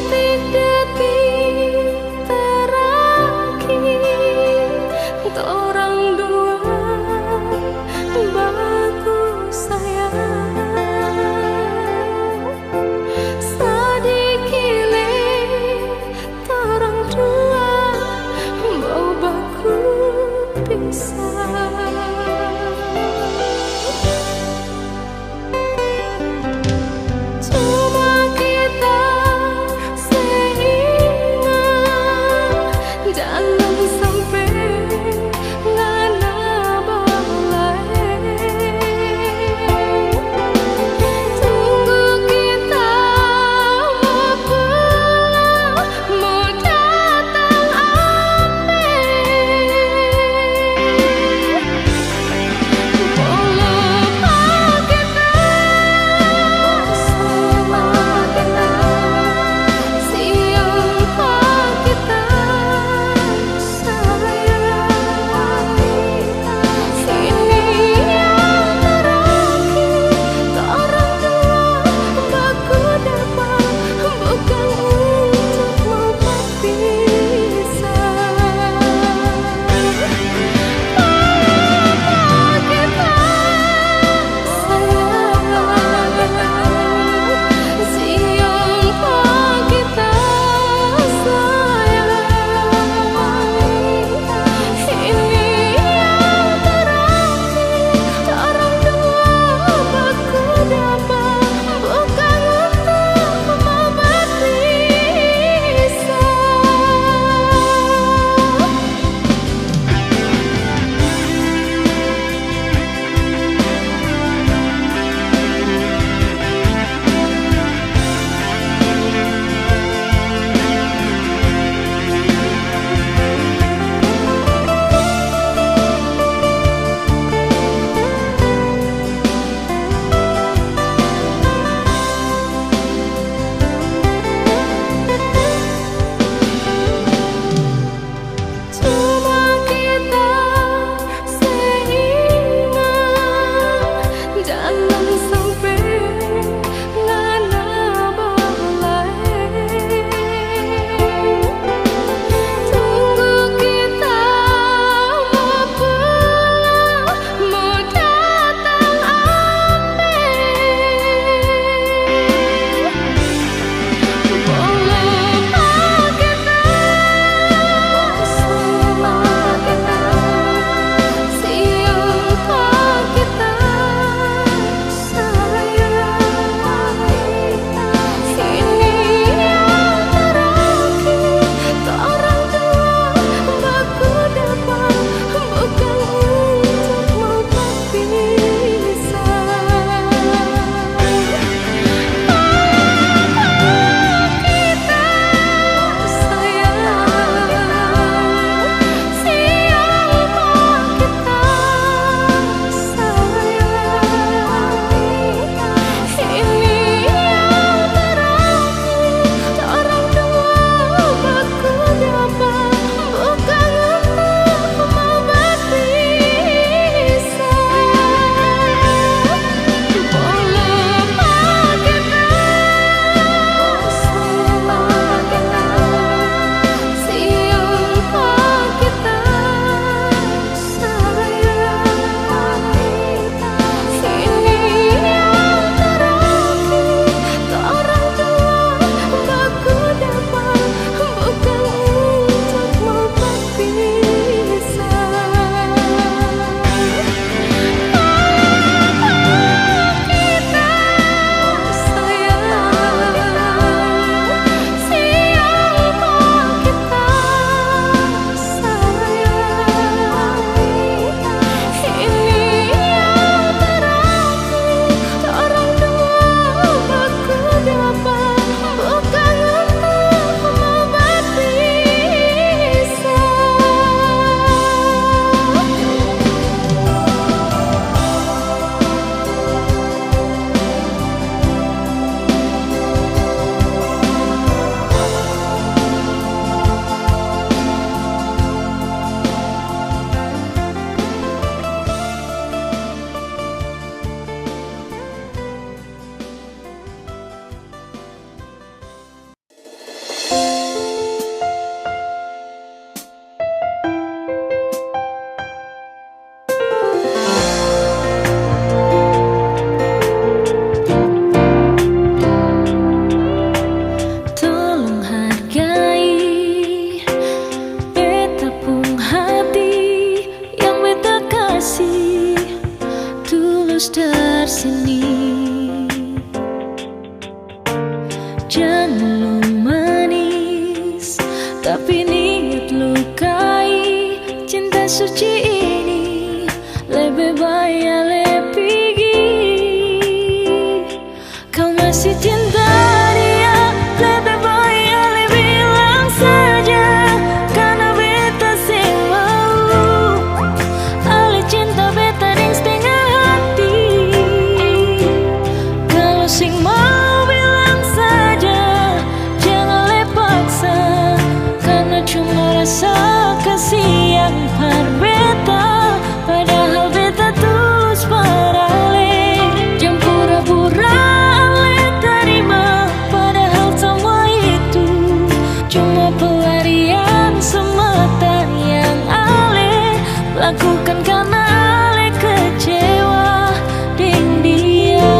detik-detik terakhir orang dua bagus sayang sedikit orang dua mau baku pisah. Cuma kita seiring Tapi niat lukai cinta suci ini lebih baik pergi. Kau masih cinta dia, lebih baik bilang saja, karena beta sing mau ale cinta beta ding setengah hati. Kalau sing mau bilang saja, jangan le paksa, karena cuma rasa kasih yang berbeda. Padahal beta tulus parale, jangan pura-pura ale terima. Padahal semua itu cuma pelarian semata yang ale lakukan karena ale kecewa dengan dia.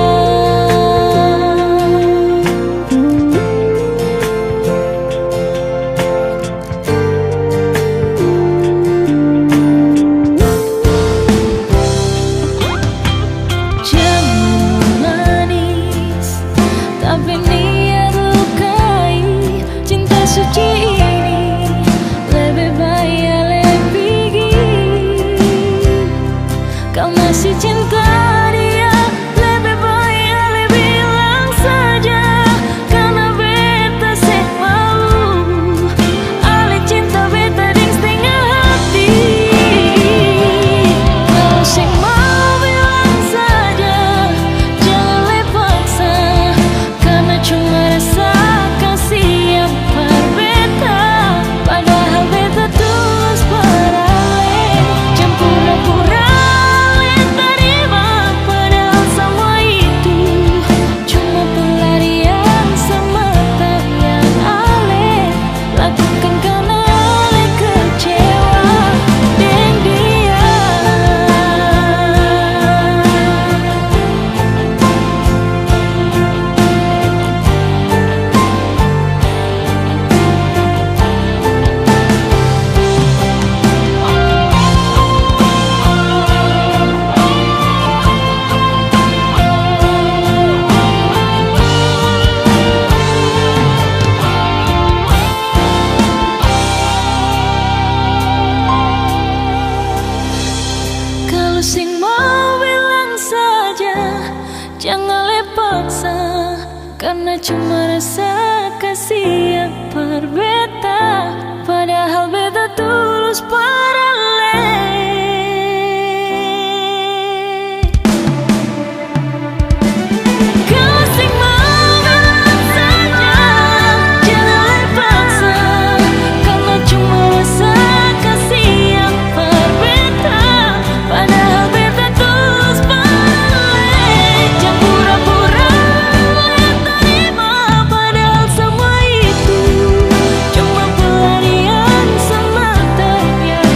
Tapi niat lukai cinta suci ini lebih baik pergi. Kau masih cinta dia, lebih baik bilang saja, karena beta sing mau ale cinta beta ding setengah hati. Kalau sing mau bilang saja, jangan le paksa, cuma rasa kasih yang berbeda. Padahal beta tulus parale, jangan pura-pura le terima. Padahal semua itu cuma pelarian semata yang ale lakukan karena ale kecewa dengan dia. Kalau sing mau bilang saja, jangan le paksa, karena cuma rasa kasih yang berbeda. Padahal beta tulus parale. Kalau sing mau bilang saja, jangan le paksa, karena cuma rasa kasih yang berbeda. Padahal beta tulus parale, jangan pura-pura le terima. Padahal semua itu cuma pelarian semata yang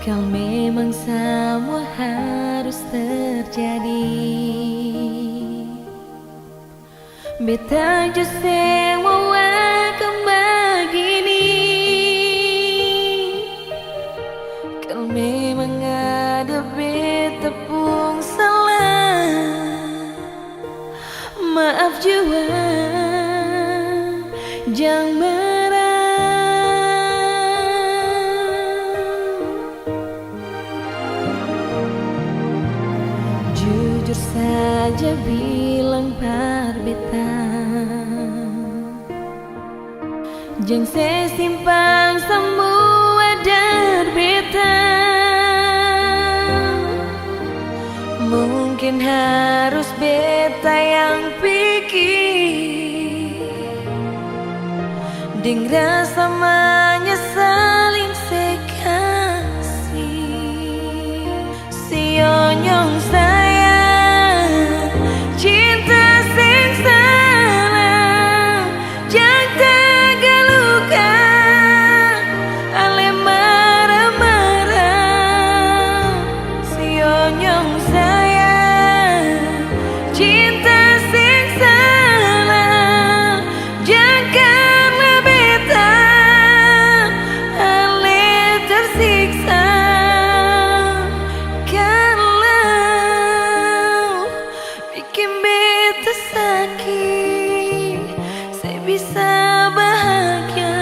Kalau memang semua harus terjadi, beta justru mau akan begini. Kalau memang ada beta pun salah, maaf jua, jangan marah. Jujur saja bilang par beta, jangan sesimpang semua dar beta. Mungkin harus beta yang pikir, deng rasa saling sekasih. Sionyong sayang, cinta sing salah, jangan tagaluka, ale marah-marah. Sionyong sayang, cinta sing salah, janganlah beta ale tersiksa. Kalau bikin beta sakit, saya bisa bahagia,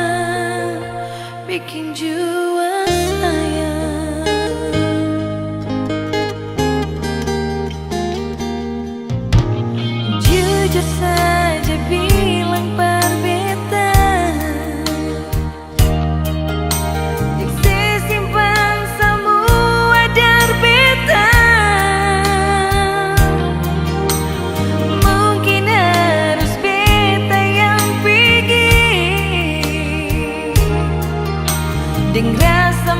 bikin jua saya. Jujur saja bilang par beta, yang sesimpang semua dar beta. Mungkin harus beta yang pikir, deng rasa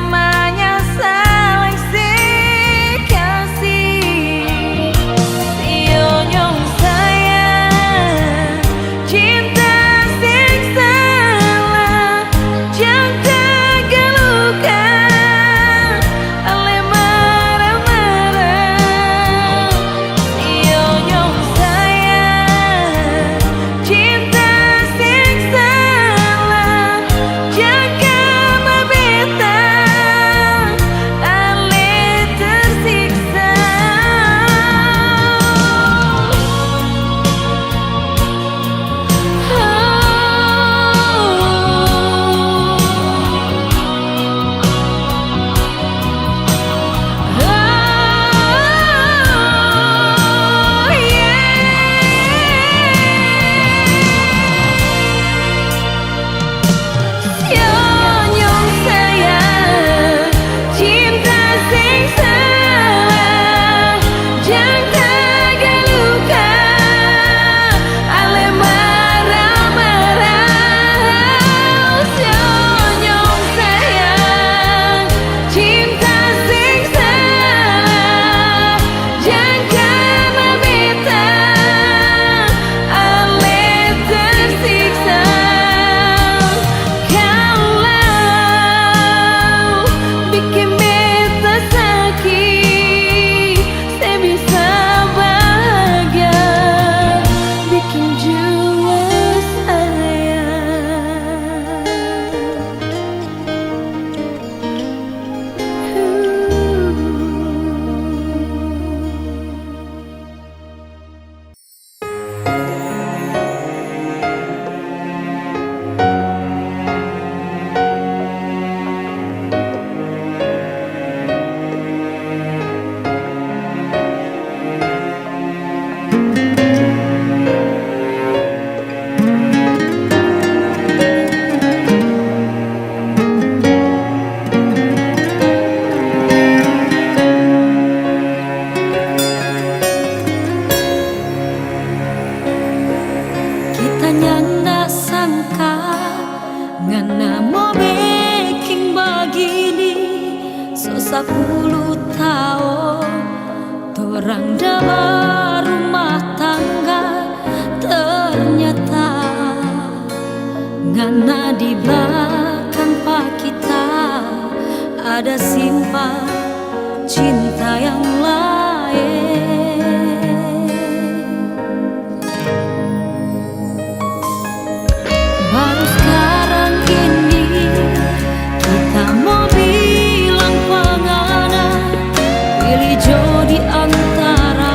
saling sekasih. Sionyong sayang, cinta sing salah, jangan tagaluka, ale marah-marah. Sionyong sayang, cinta sing salah, janganlah beta ale tersiksa. Sionyong sayang, cinta sing salah, jangan tagaluka, ale marah-marah. Sionyong sayang, cinta sing salah, janganlah beta ale tersiksa. Kalau bikin beta sakit, saya bisa bahagia, bikin jua saya. Kita nyanda sangka ngana mau bikin begini. So 10 tahun torang dah rumah tangga, ternyata ngana di belakang pak kita ada simpan cinta yang lain. Baru sekarang ini kita mau bilang pengana, pilih jodi antara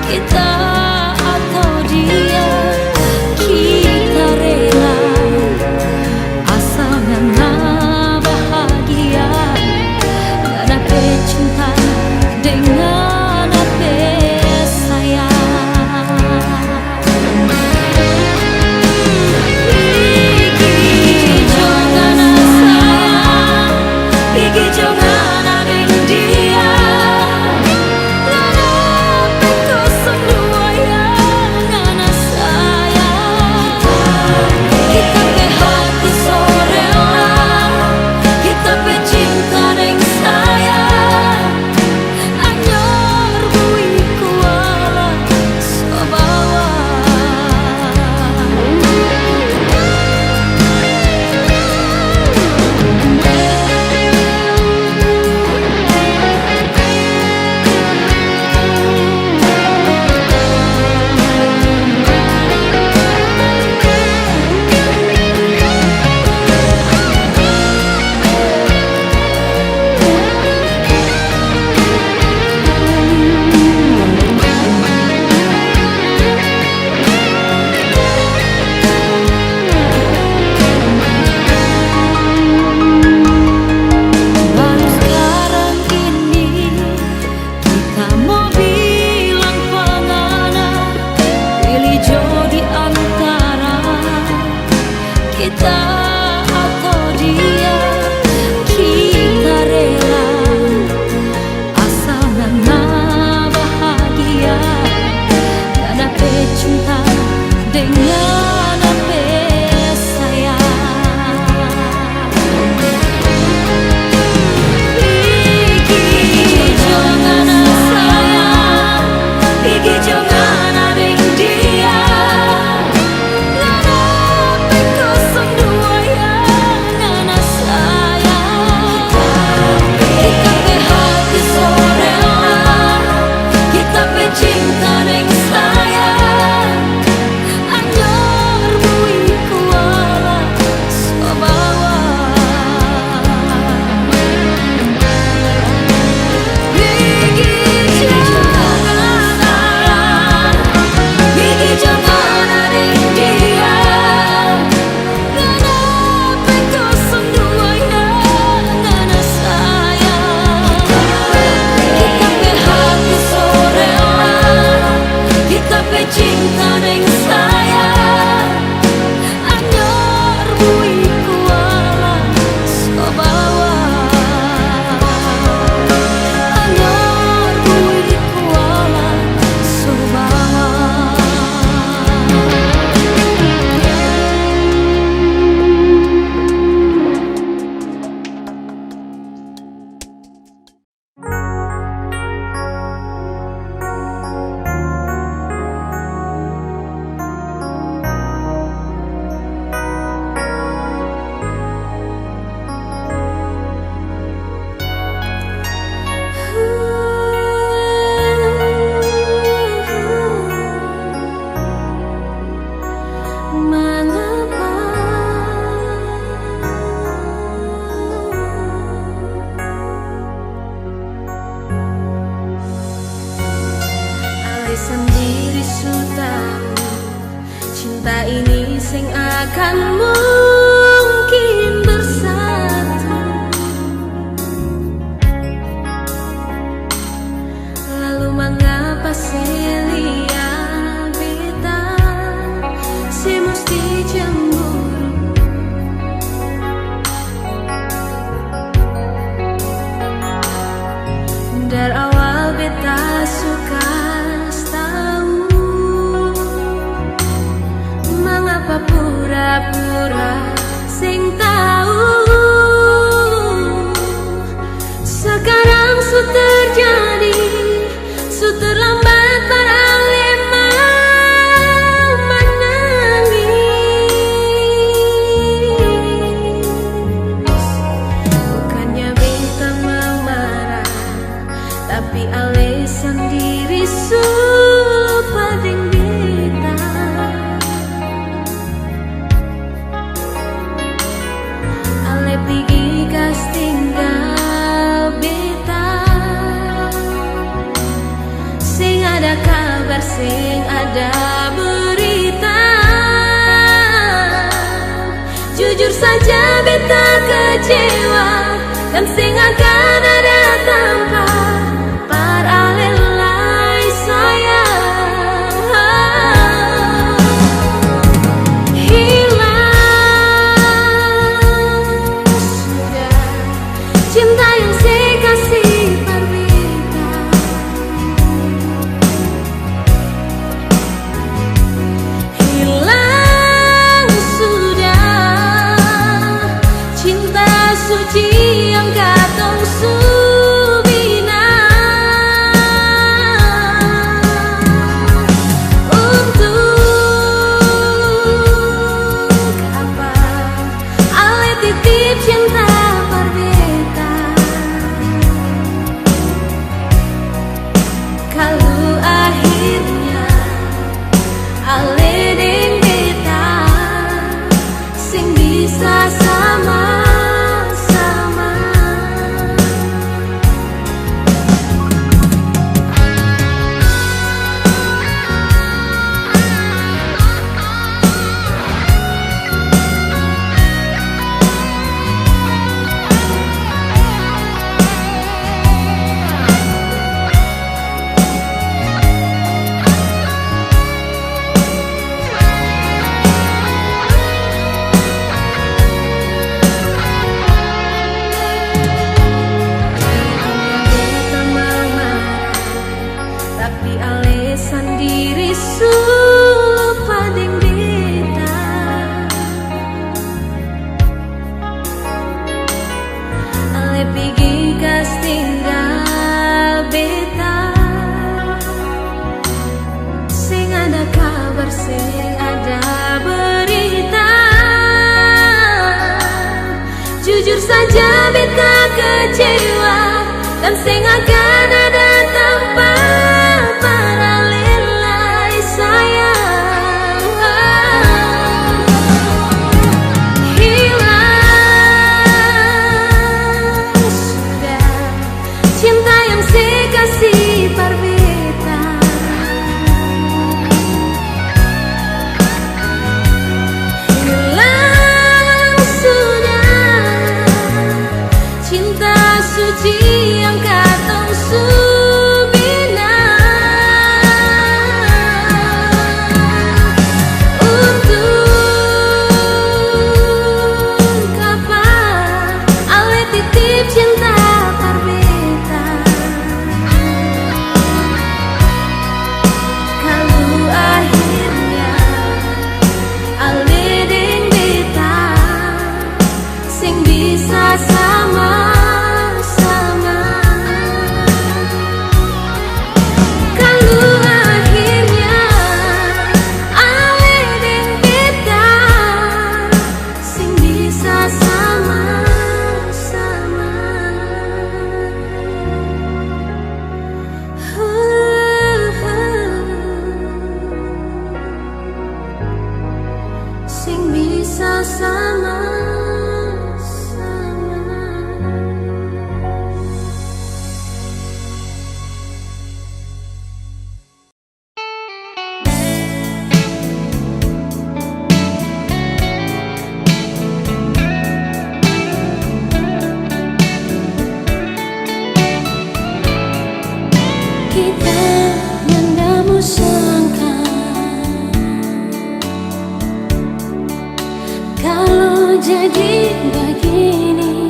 kita atau dia. Kita rela asalnya bahagia, dan aku cinta dengan aku sayang. Pergi jangan sayang, pergi jangan ada dia. Sendiri sudah cinta ini sing akan mungkin bersatu. Lalu mengapa Celia beta si mesti cemburu? Dari awal beta suka pura-pura sing tahu. Sekarang su terjadi, su terlambat para lemah menangis. Bukan Ale pigi kas tinggal beta, sing ada kabar, sing ada berita. Jujur saja beta kecewa, dan sing akan ada tanpa paralelai saya. Hilang sudah cinta yang saya kasih par beta. Hilang sudah cinta suci yang katong subina. Untuk apa ale titip cinta par beta, kalau akhirnya ale deng beta sing bisa sama-sama. Beta marah, tapi ale sendiri lupa deng beta. Ale pigi kas tinggal beta, sing ada kabar, sing ada berita. Jujur saja beta kecewa, dan sing akan ada tanpa paralelai saya. Hilang sudah cinta yang saya kasih par beta. Hilang sudah cinta suci yang katong subina. Untuk apa ale titip cinta par beta, kalau akhirnya ale deng beta sing bisa sama-sama. Kalau akhirnya ale deng beta sing bisa sama-sama. Sing bisa sama-sama. Kita mendamu sangka, kalau jadi begini,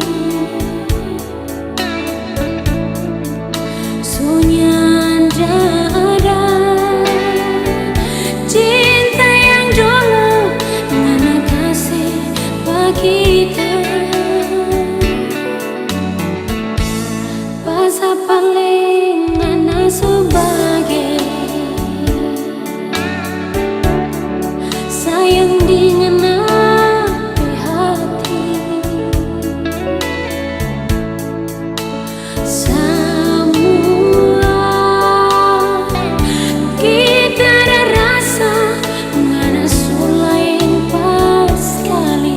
sunyi ada cinta yang dulu ngana kasih bagi kita. Bahasa paling ngana sebagai sayang dengan hati. Semua kita ada rasa ngana sulain pas sekali.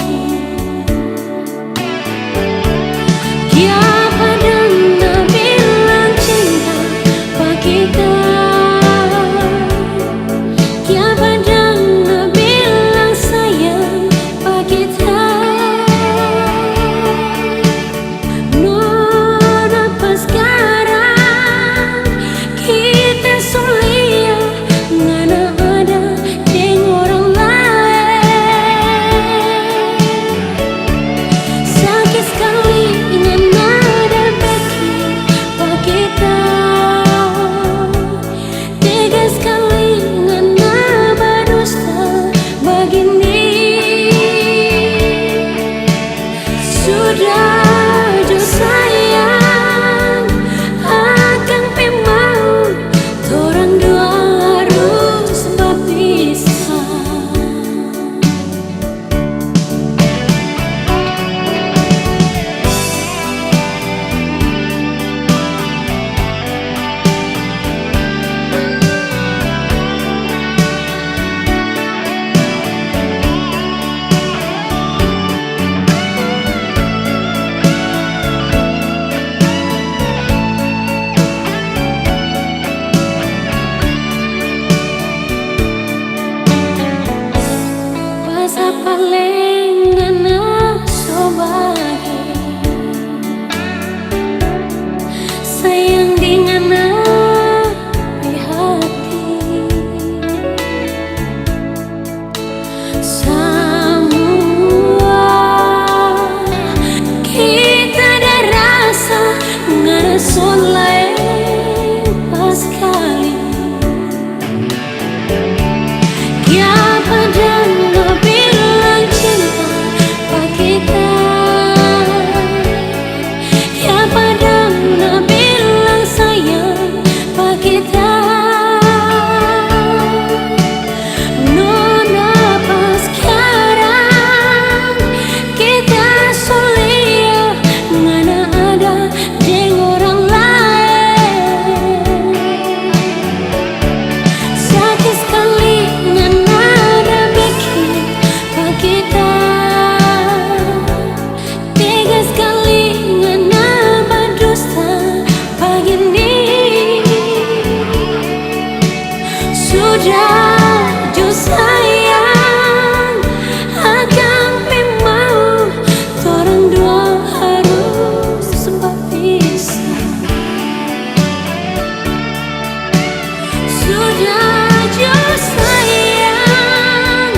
Sudah jo sayang akan pemau torang dua harus berpisah. Basa paling ngana sobagi sayang di ngana di hati semua kita ada rasa ngana solai pas kali ya padang bilang cinta pak kita ya padang bilang sayang pak kita nona pas sekarang kita solia ngana ada deng orang lain sakit sekali ngana ada bikin pak kita tega sekali ngana berdusta begini sudah jo sayang akan pemau torang dua harus berpisah. Sudah jo sayang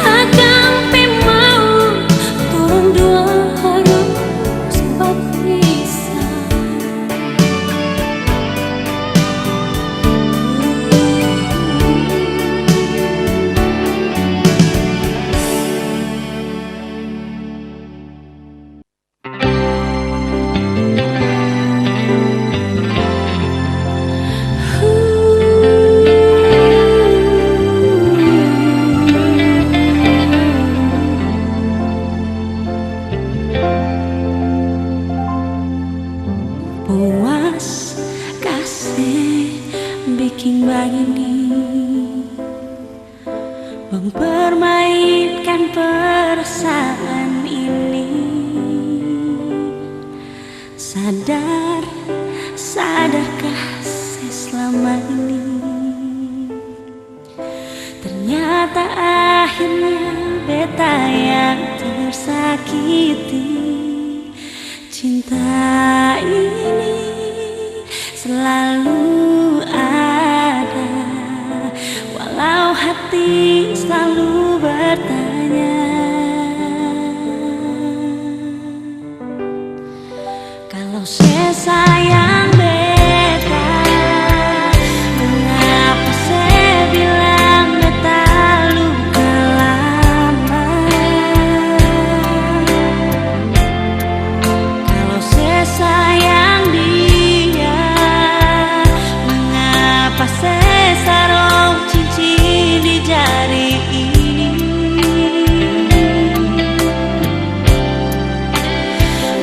akan pemau torang dua harus berpisah. Puas kasih bikin begini mempermainkan perasaan ini sadarkah saya selama ini ternyata akhirnya beta yang tersakiti. Cinta ini selalu ada, walau hati selalu bertanya, kalau saya sayang beta, mengapa saya bilang beta luka lama? Kalau saya sayang dia, mengapa saya sarung cincin di jari ini?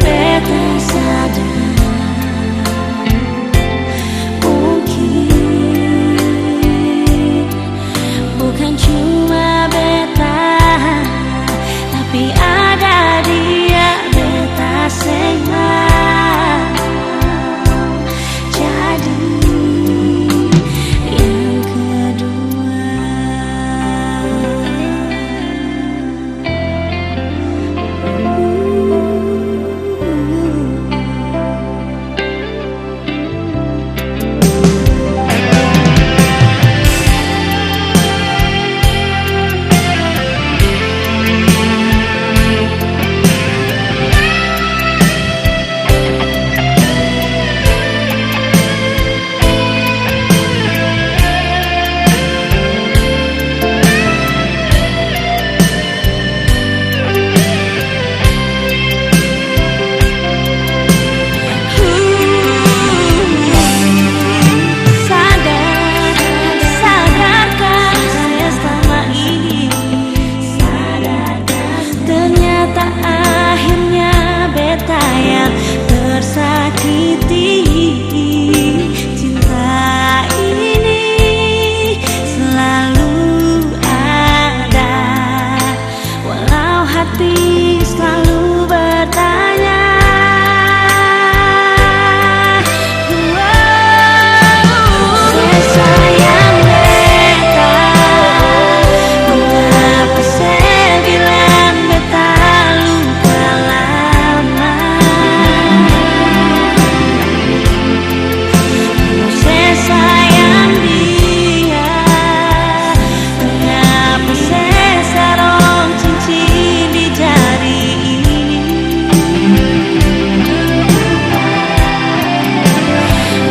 Beta sadar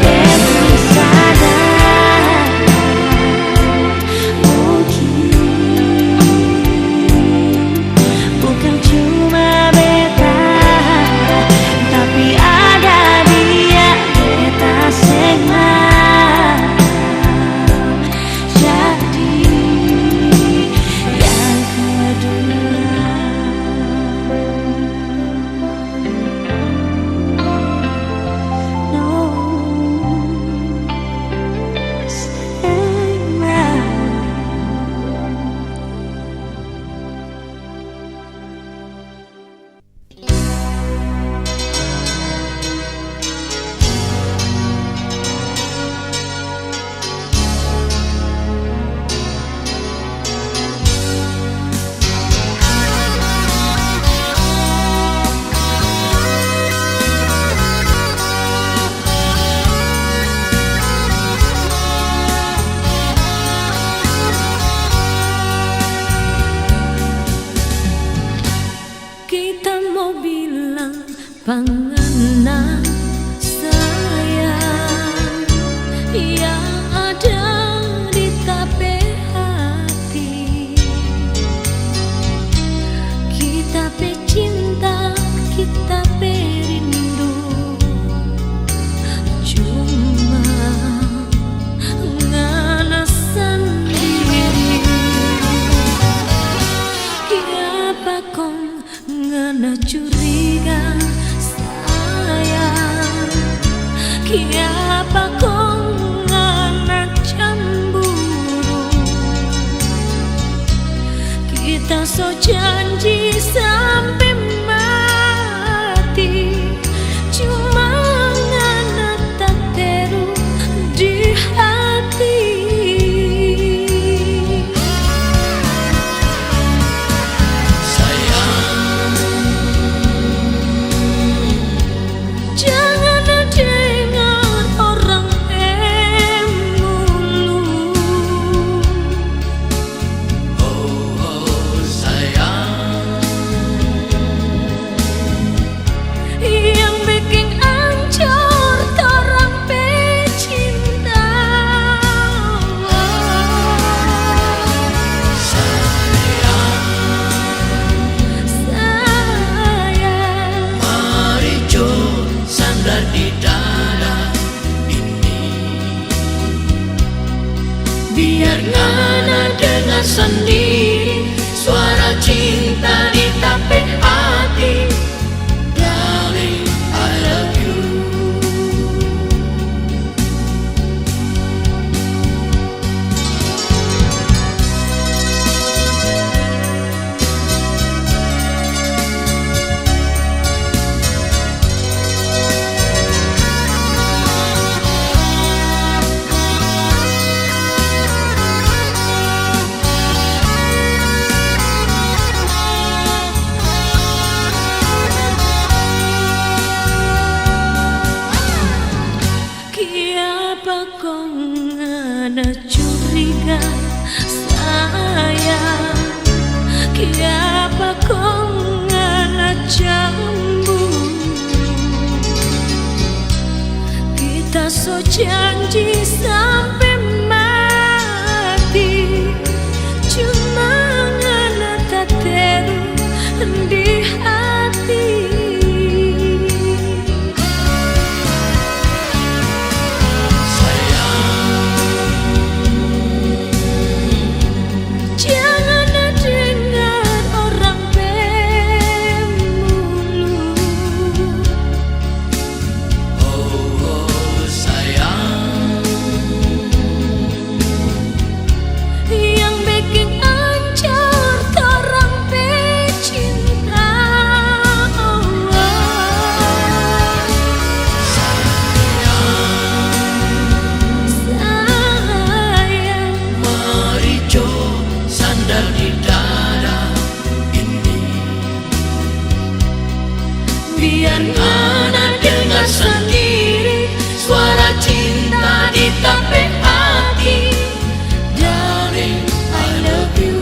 Memang sadar mungkin bukan cuma beta, tapi ada dia beta senang jadi yang kedua. No, senang. Kita mau bilang panganan sayang yang ada di tape hati. Kita pe cinta, kita pe rindu, cuma ngana sendiri. Kiapa kong ngana curiga sayang, kiapa kong ngana cemburu. Kita so janji sampai mati, cuma ngana tak teru di hati. Jangan dengar orang mulu. Oh sayang, Yang bikin ancur orang pecinta. Sayang, mari jo sandar di dada ini, biar ngana dengar sendiri suara cinta di tape hati. Darling, I love you. kiapa kong ngana curiga sayang, kiapa kong ngana cemburu. Kita so janji sampai mati, cuma ngana tak teru di hati. Jangan dengar orang mulu. Oh sayang, Yang bikin ancur orang pecinta. Sayang, mari jo sandar di dada ini, biar ngana dengar sendiri suara cinta di tape hati. Darling, I love you.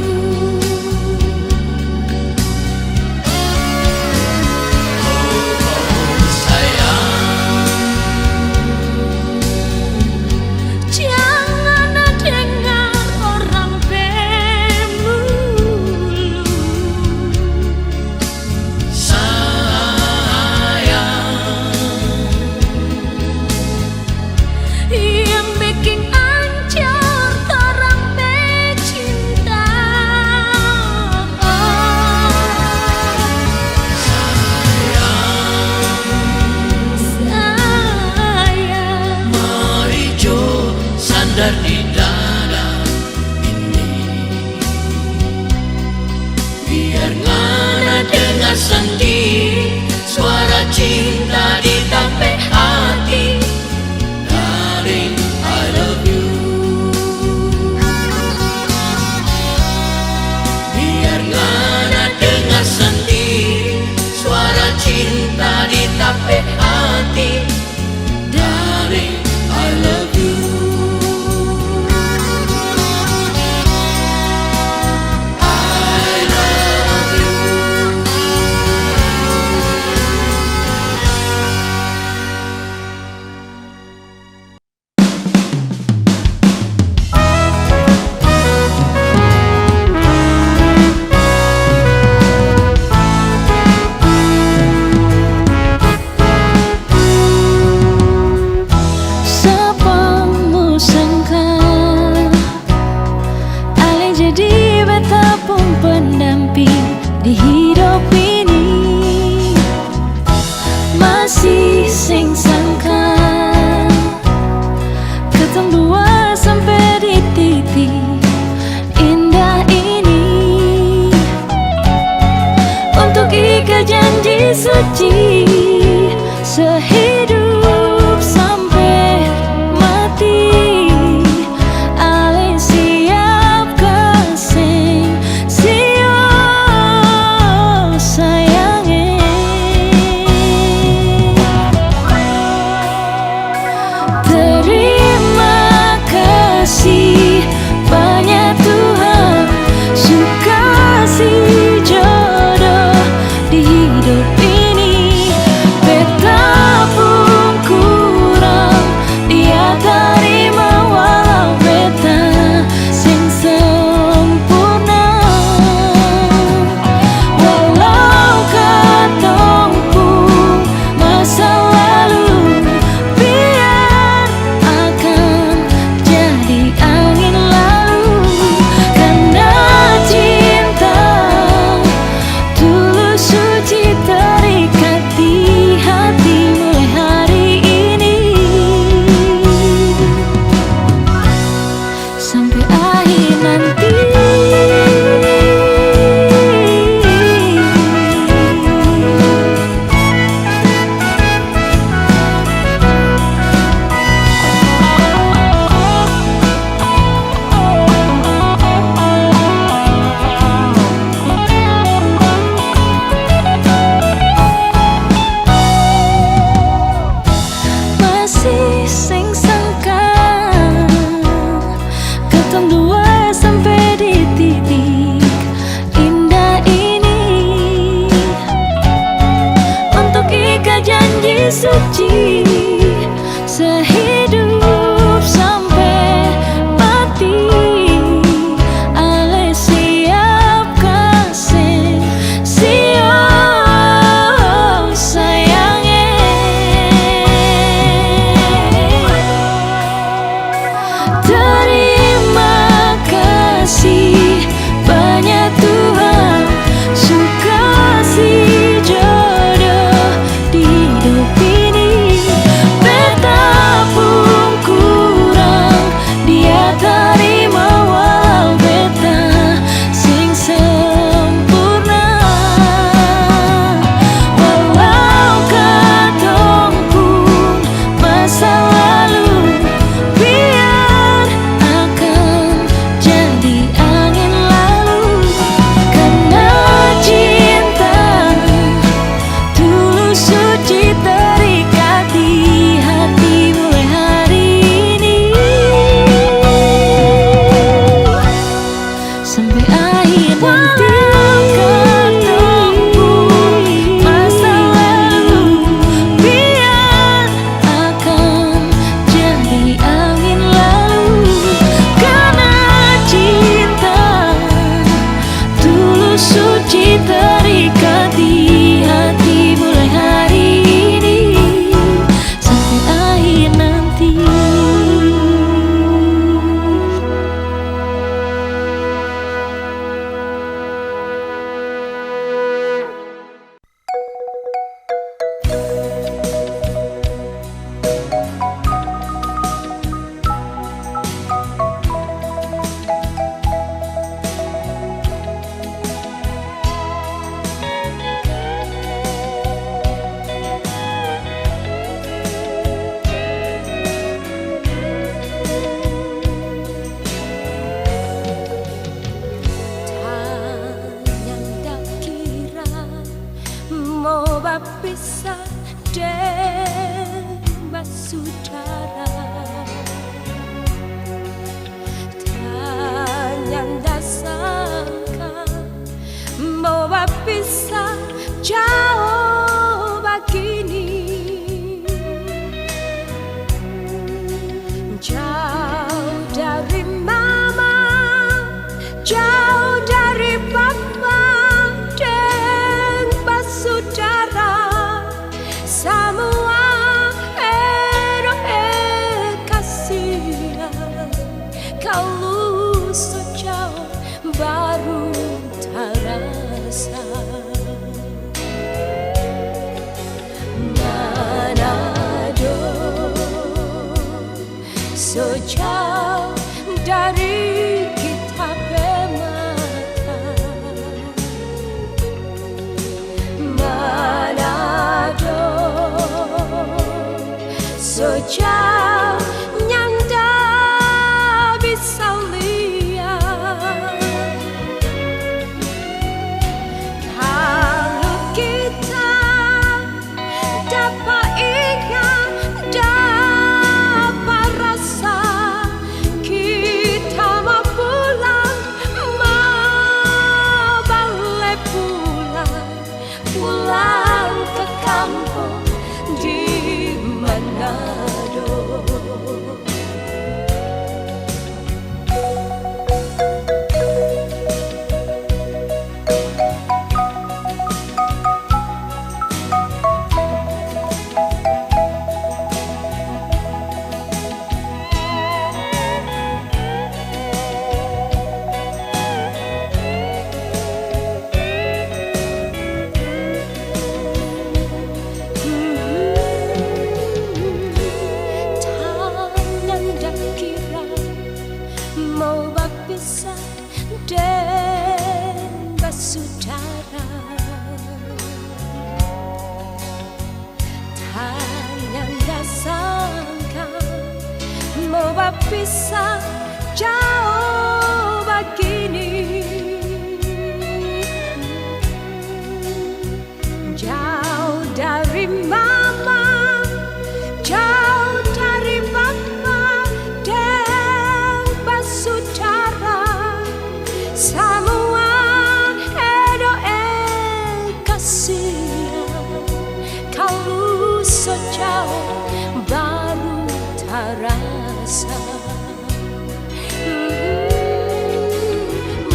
cinta di tape hati. Darling, I love you. I love you. Sapamu sangka Ale jadi betapun pendamping di hidup ini. Masih sing sangka ketemu dua sampai di titik indah ini. Untuk ikat janji suci sehidup sampai mati. Ale siap kasih sio sayangnya. Terima kasih banyak Tuhan, suka si jodoh di hidup ini. Betapun kurang dia terima walau beta sing sempurna. Walau katong pun masa lalu biar akan jadi angin lalu. Karena cinta tulus suci terikat di hati mulai hari ini sampai akhir nanti. Masih sing sangka ketemu dua sampai di titik indah ini. Untuk ikat janji suci sehidup sampai mati. Ale siap kasih sio sayangnya. Terima kasih banyak Tuhan, suka si jodoh di hidup ini. sejauh dari kita bermata. Manado sejauh nyanda bisa lihat. Kalau kita dapat ingat, dapat rasa, kita mau pulang, mau balik pulang ke kampung di Manado. Mau berpisah dan bersaudara, tanda sangka mau berpisah jauh begini, jauh dari mama, jauh dari papa dan saudara, semua kasihan kalau sejauh baru terasa.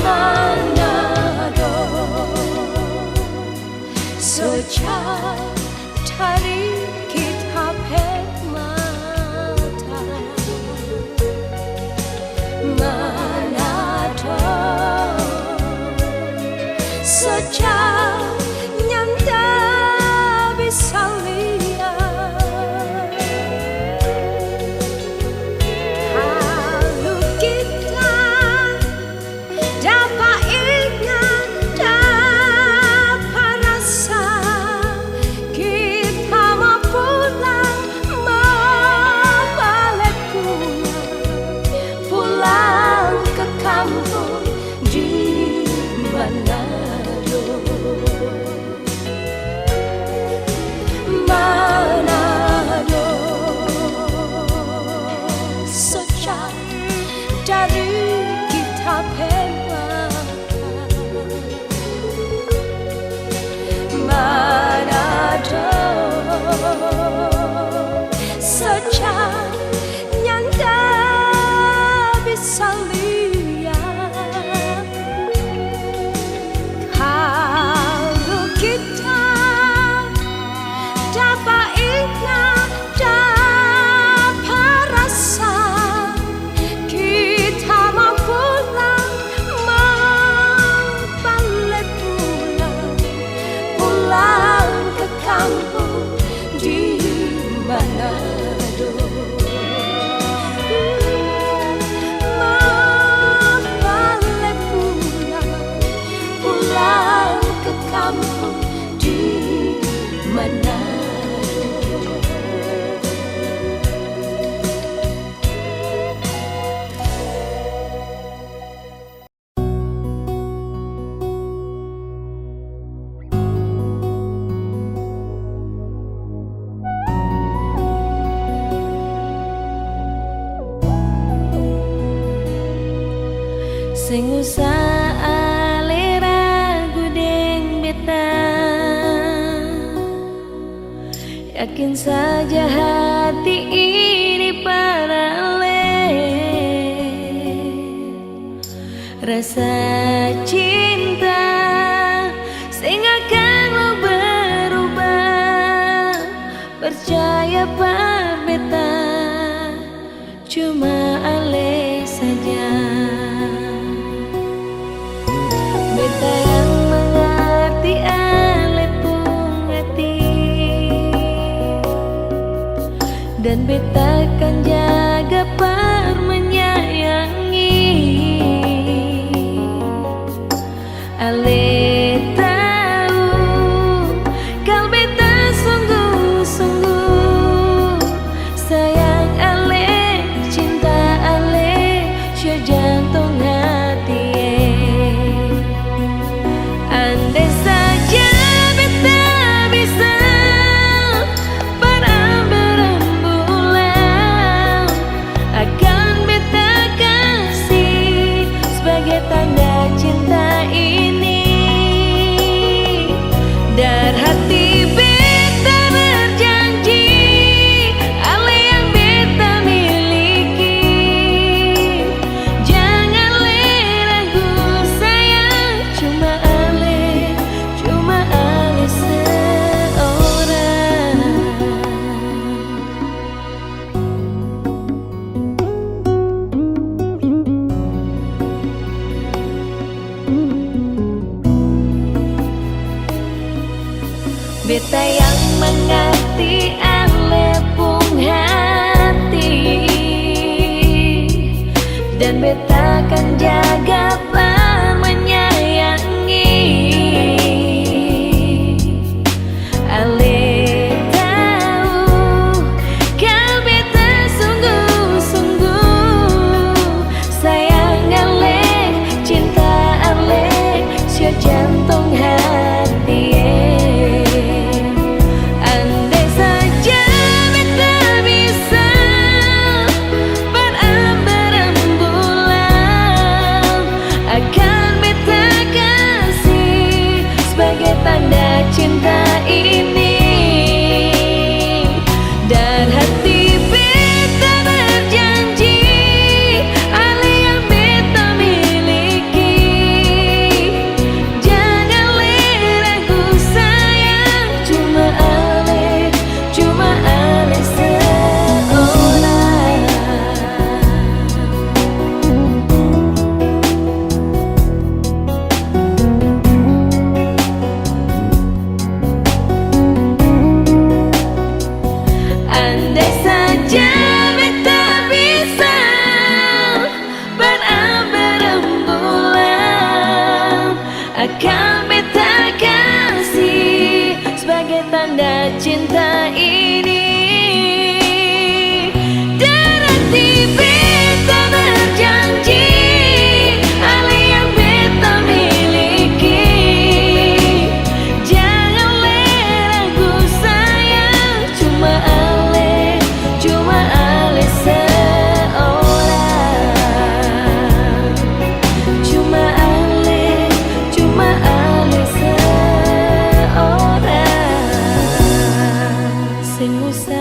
Manado sejauh dari kita bermata. Manado sejauh nyanda bisa lihat. Kalau kita dapat ingat, dapat rasa, kita mau pulang, mau balik pulang ke kampung di Manado. Manado sejauh dari kita bermata. Manado sejauh nyanda bisa lihat. Kalau kita dapat ingat, dapat rasa, kita mau pulang, mau balik pulang ke kampung di Manado. Mau balik pulang ke kampung di Manado. Sing usah alera gudeng beta, yakin saja hati ini paralel. Rasa cinta sing akan lo berubah, percaya par beta cuma ale saja. Beta yang mengerti ale pun hati, dan beta kan jaga par Andai saja beta bisa berembulan, akan beta kasih sebagai tanda cinta ini. Dan hati beta berjanji, ale yang beta miliki, janganlah ragu sayang, cuma ale seorang, cuma ale seorang sing usah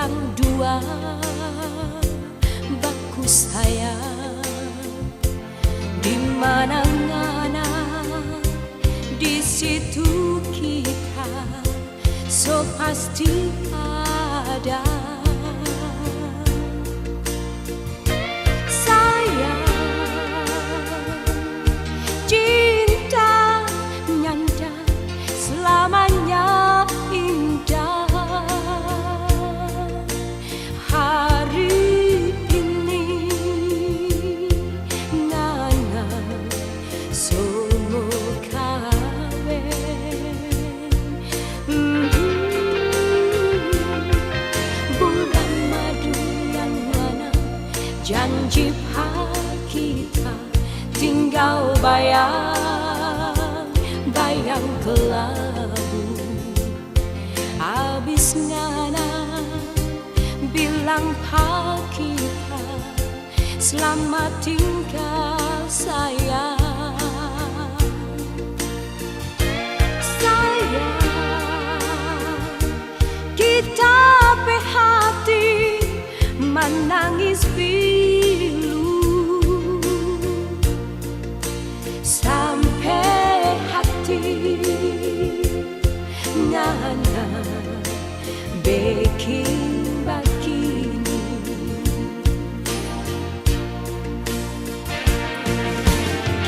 orang dua baku sayang, di mana-mana di situ kita so pasti ada. Cinta nyanda selamanya indah. Hari ini Nana semua kawin. Bulan madu yang mana janji kita tinggal bayang ke labu. Habis ngana bilang pak kita selamat tinggal sayang. Kita hati menangis pilu sampai hati Nana bikin begini.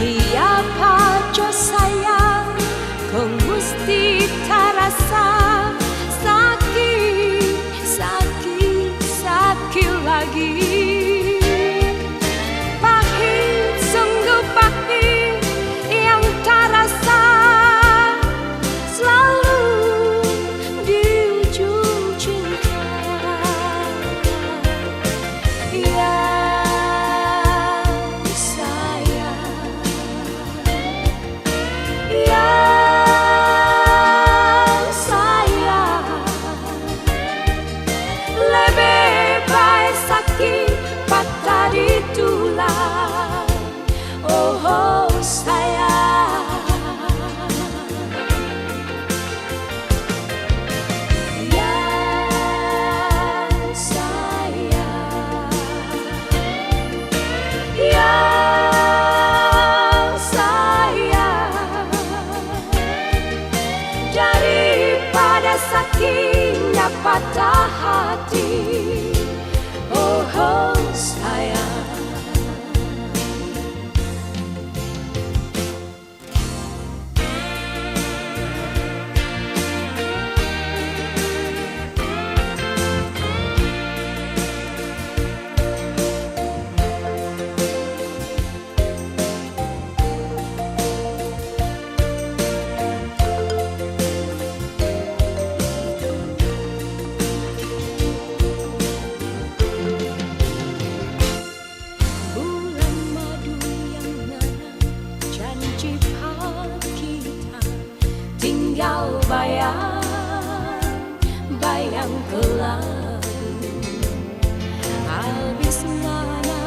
Kiapa jo sayang kau mesti terasa sakit, sakit, sakit lagi. Pahit, sungguh pahit yang terasa selalu di ujung cinta. Ya sayang, ya sayang, lebih baik sakit patah di tulang. Oh sayang, ya sayang, ya sayang, daripada sakitnya patah hati. Oh sayang. Bulan madu yang mana janji kita tinggal bayang ke labu. Habis mana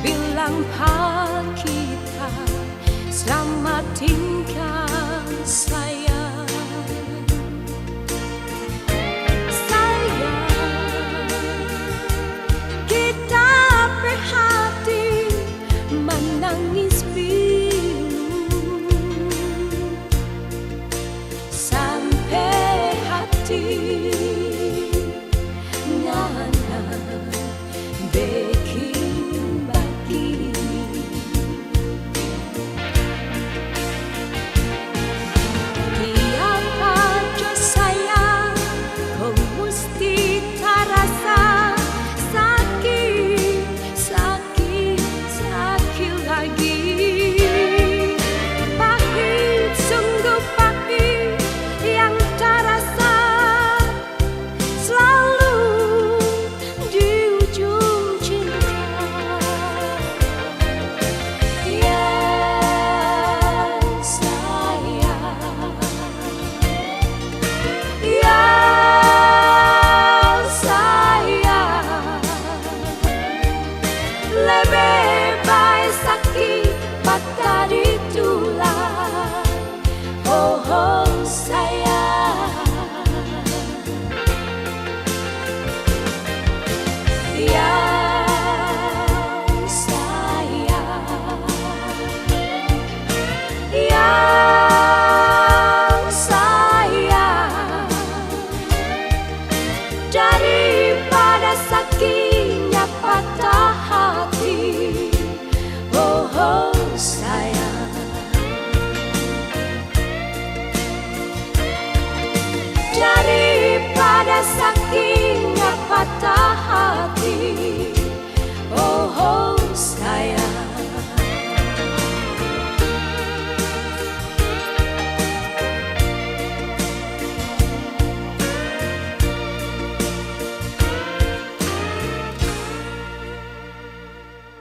bilang pak kita selamat tinggal sayang. Kita hati menangis pilu sampai hati Nana bikin begini. Tiapa jo sayang kau mesti terasa sakit, sakit, sakit lagi. Pahit, sungguh pahit yang terasa selalu di ujung cinta. Ya sayang, ya dari